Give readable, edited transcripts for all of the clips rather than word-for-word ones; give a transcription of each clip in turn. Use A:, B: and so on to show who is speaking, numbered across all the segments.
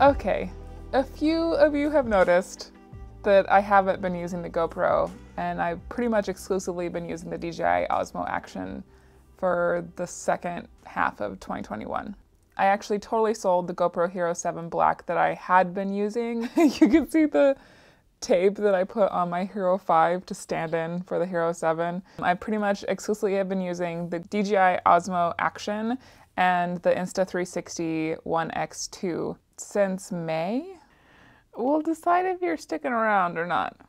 A: Okay, a few of you have noticed that I haven't been using the GoPro, and I've pretty much exclusively been using the DJI Osmo Action for the second half of 2021. I actually totally sold the GoPro Hero 7 Black that I had been using. You can see the tape that I put on my Hero 5 to stand in for the Hero 7. I pretty much exclusively have been using the DJI Osmo Action and the Insta360 One X2 since May. We'll decide if you're sticking around or not.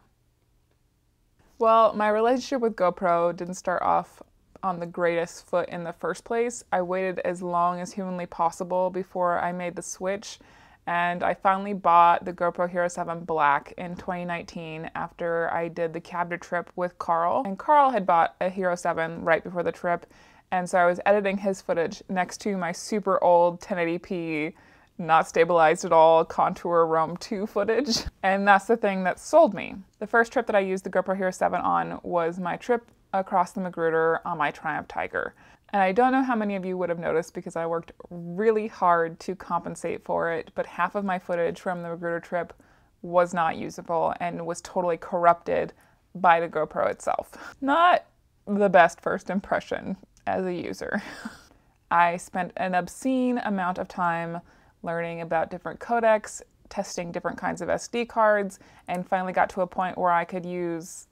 A: Well, my relationship with GoPro didn't start off on the greatest foot in the first place. I waited as long as humanly possible before I made the switch, and I finally bought the GoPro Hero 7 Black in 2019 after I did the Canada trip with Carl. And Carl had bought a Hero 7 right before the trip, and so I was editing his footage next to my super old 1080p, not stabilized at all, Contour Roam 2 footage. And that's the thing that sold me. The first trip that I used the GoPro Hero 7 on was my trip across the Magruder on my Triumph Tiger. And I don't know how many of you would have noticed because I worked really hard to compensate for it, but half of my footage from the Magruder trip was not usable and was totally corrupted by the GoPro itself. Not the best first impression as a user. I spent an obscene amount of time learning about different codecs, testing different kinds of SD cards, and finally got to a point where I could use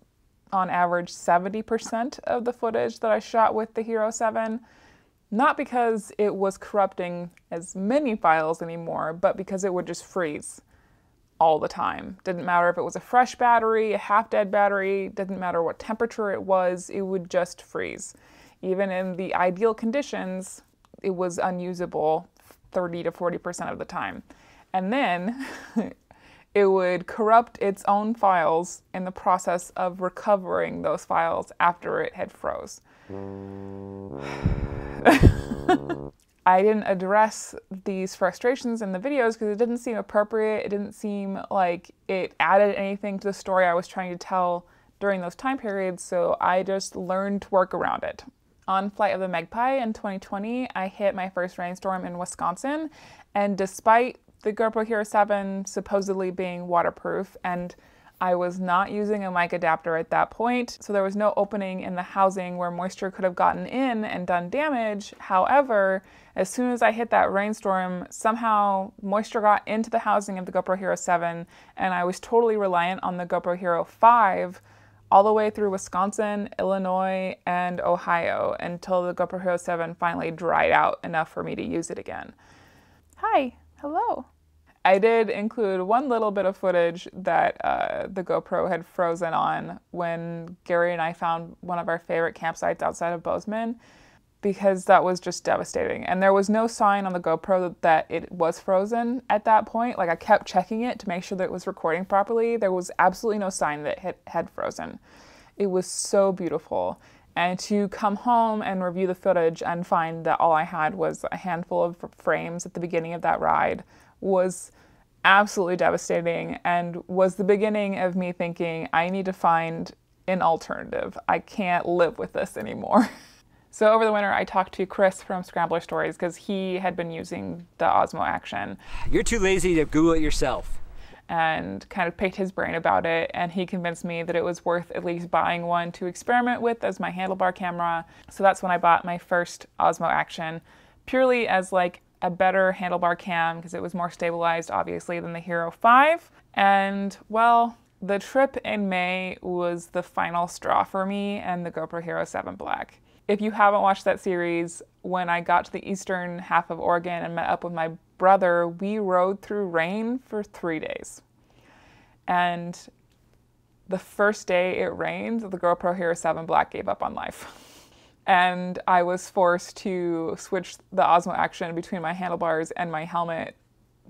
A: on average 70% of the footage that I shot with the Hero 7, not because it was corrupting as many files anymore, but because it would just freeze all the time. Didn't matter if it was a fresh battery, a half-dead battery, didn't matter what temperature it would just freeze. Even in the ideal conditions, it was unusable 30 to 40% of the time. And then it would corrupt its own files in the process of recovering those files after it had froze. I didn't address these frustrations in the videos because it didn't seem appropriate. It didn't seem like it added anything to the story I was trying to tell during those time periods, so I just learned to work around it. On Flight of the Magpie in 2020, I hit my first rainstorm in Wisconsin, and despite the GoPro Hero 7 supposedly being waterproof, and I was not using a mic adapter at that point, so there was no opening in the housing where moisture could have gotten in and done damage. However, as soon as I hit that rainstorm, somehow moisture got into the housing of the GoPro Hero 7, and I was totally reliant on the GoPro Hero 5 all the way through Wisconsin, Illinois, and Ohio until the GoPro Hero 7 finally dried out enough for me to use it again. Hi, hello. I did include one little bit of footage that the GoPro had frozen on when Gary and I found one of our favorite campsites outside of Bozeman, because that was just devastating. And there was no sign on the GoPro that it was frozen at that point. Like, I kept checking it to make sure that it was recording properly. There was absolutely no sign that it had frozen. It was so beautiful. And to come home and review the footage and find that all I had was a handful of frames at the beginning of that ride was absolutely devastating, and was the beginning of me thinking, I need to find an alternative. I can't live with this anymore. So over the winter, I talked to Chris from Scrambler Stories because he had been using the Osmo Action.
B: You're too lazy to Google it yourself.
A: And kind of picked his brain about it, and he convinced me that it was worth at least buying one to experiment with as my handlebar camera. So that's when I bought my first Osmo Action, purely as like a better handlebar cam because it was more stabilized, obviously, than the Hero 5. And well, the trip in May was the final straw for me and the GoPro Hero 7 Black. If you haven't watched that series, when I got to the eastern half of Oregon and met up with my brother, we rode through rain for 3 days. And the first day it rained, the GoPro Hero 7 Black gave up on life. And I was forced to switch the Osmo Action between my handlebars and my helmet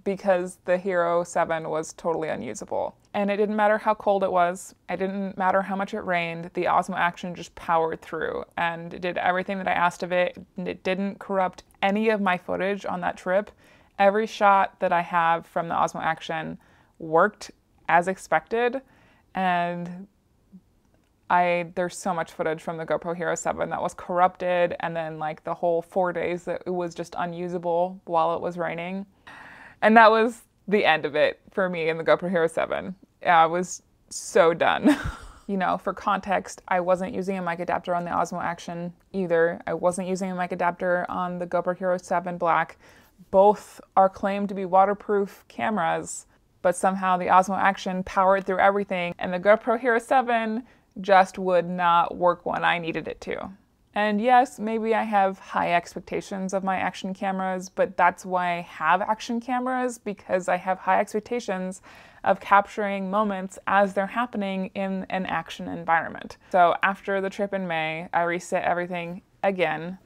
A: because the Hero 7 was totally unusable. And it didn't matter how cold it was, it didn't matter how much it rained, the Osmo Action just powered through and it did everything that I asked of it. It didn't corrupt any of my footage on that trip. Every shot that I have from the Osmo Action worked as expected, and there's so much footage from the GoPro Hero 7 that was corrupted, and then like the whole 4 days that it was just unusable while it was raining. And that was the end of it for me in the GoPro Hero 7. I was so done. You know, for context, I wasn't using a mic adapter on the Osmo Action either. I wasn't using a mic adapter on the GoPro Hero 7 Black. Both are claimed to be waterproof cameras, but somehow the Osmo Action powered through everything, and the GoPro Hero 7 just would not work when I needed it to. And yes, maybe I have high expectations of my action cameras, but that's why I have action cameras, because I have high expectations of capturing moments as they're happening in an action environment. So after the trip in May, I reset everything again,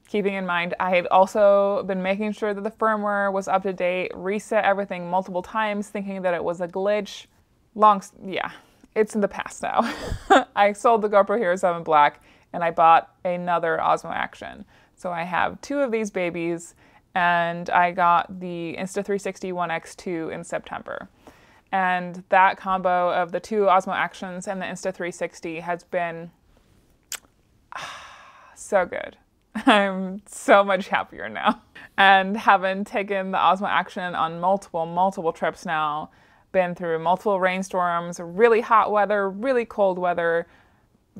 A: keeping in mind I had also been making sure that the firmware was up to date, reset everything multiple times thinking that it was a glitch. Yeah, it's in the past now. I sold the GoPro Hero 7 Black and I bought another Osmo Action. So I have two of these babies, and I got the Insta360 One X2 in September. And that combo of the two Osmo Actions and the Insta360 has been so good. I'm so much happier now. And having taken the Osmo Action on multiple trips now, been through multiple rainstorms, really hot weather, really cold weather,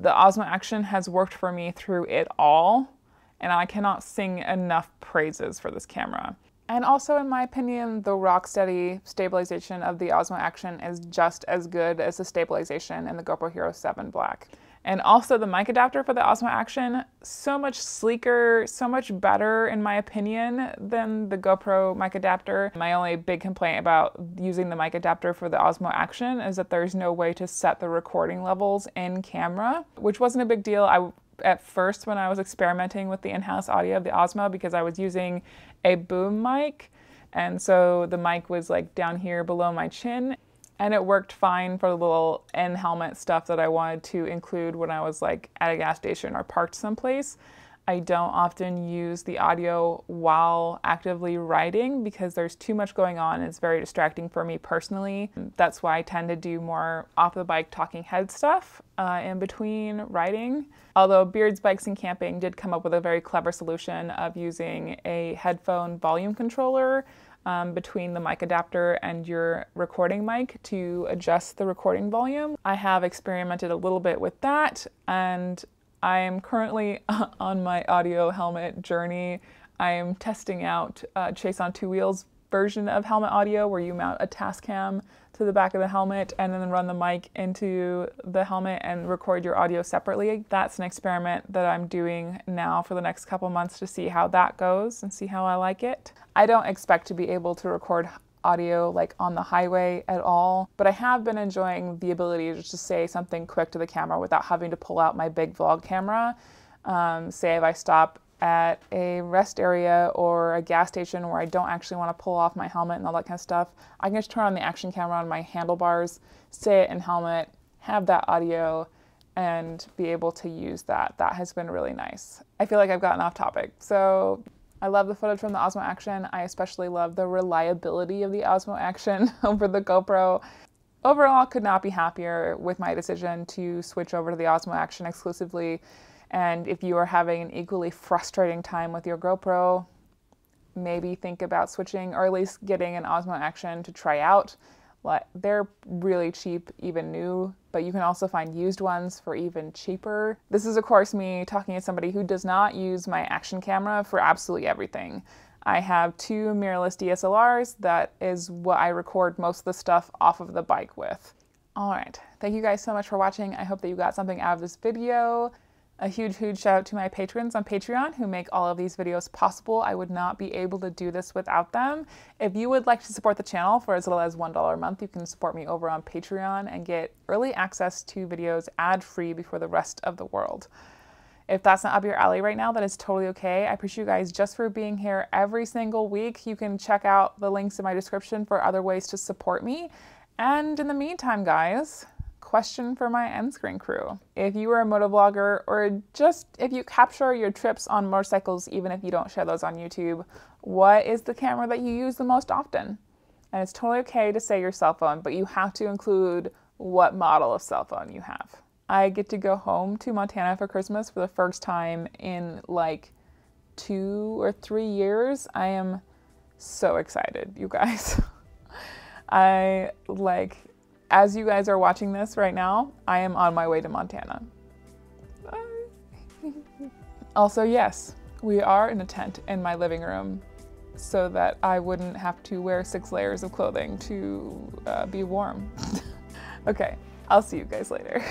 A: the Osmo Action has worked for me through it all, and I cannot sing enough praises for this camera. And also, in my opinion, the rock-steady stabilization of the Osmo Action is just as good as the stabilization in the GoPro Hero 7 Black. And also the mic adapter for the Osmo Action, so much sleeker, so much better in my opinion than the GoPro mic adapter. My only big complaint about using the mic adapter for the Osmo Action is that there's no way to set the recording levels in camera, which wasn't a big deal at first when I was experimenting with the in-house audio of the Osmo, because I was using a boom mic, and so the mic was like down here below my chin. And it worked fine for the little in-helmet stuff that I wanted to include when I was like at a gas station or parked someplace. I don't often use the audio while actively riding because there's too much going on. It's very distracting for me personally. That's why I tend to do more off the bike talking head stuff in between riding. Although Beard's Bikes and Camping did come up with a very clever solution of using a headphone volume controller between the mic adapter and your recording mic to adjust the recording volume. I have experimented a little bit with that, and I am currently on my audio helmet journey. I am testing out Chase on Two Wheels version of helmet audio, where you mount a Tascam to the back of the helmet and then run the mic into the helmet and record your audio separately. That's an experiment that I'm doing now for the next couple months to see how that goes and see how I like it. I don't expect to be able to record audio like on the highway at all, but I have been enjoying the ability just to say something quick to the camera without having to pull out my big vlog camera. Say if I stop at a rest area or a gas station where I don't actually want to pull off my helmet and all that kind of stuff, I can just turn on the action camera on my handlebars, say it in helmet, have that audio, and be able to use that. That has been really nice. I feel like I've gotten off topic. So I love the footage from the Osmo Action. I especially love the reliability of the Osmo Action over the GoPro. Overall, could not be happier with my decision to switch over to the Osmo Action exclusively. And if you are having an equally frustrating time with your GoPro, maybe think about switching, or at least getting an Osmo Action to try out. They're really cheap, even new, but you can also find used ones for even cheaper. This is, of course, me talking to somebody who does not use my action camera for absolutely everything. I have two mirrorless DSLRs. That is what I record most of the stuff off of the bike with. All right, thank you guys so much for watching. I hope that you got something out of this video. A huge shout out to my patrons on Patreon who make all of these videos possible. I would not be able to do this without them. If you would like to support the channel for as little as $1 a month, you can support me over on Patreon and get early access to videos ad-free before the rest of the world. If that's not up your alley right now, that is totally okay. I appreciate you guys just for being here every single week. You can check out the links in my description for other ways to support me. And in the meantime, guys, question for my end screen crew. If you are a motovlogger, or just if you capture your trips on motorcycles, even if you don't share those on YouTube, what is the camera that you use the most often? And it's totally okay to say your cell phone, but you have to include what model of cell phone you have. I get to go home to Montana for Christmas for the first time in like 2 or 3 years. I am so excited, you guys. As you guys are watching this right now, I am on my way to Montana. Also, yes, we are in a tent in my living room so that I wouldn't have to wear 6 layers of clothing to be warm. Okay, I'll see you guys later.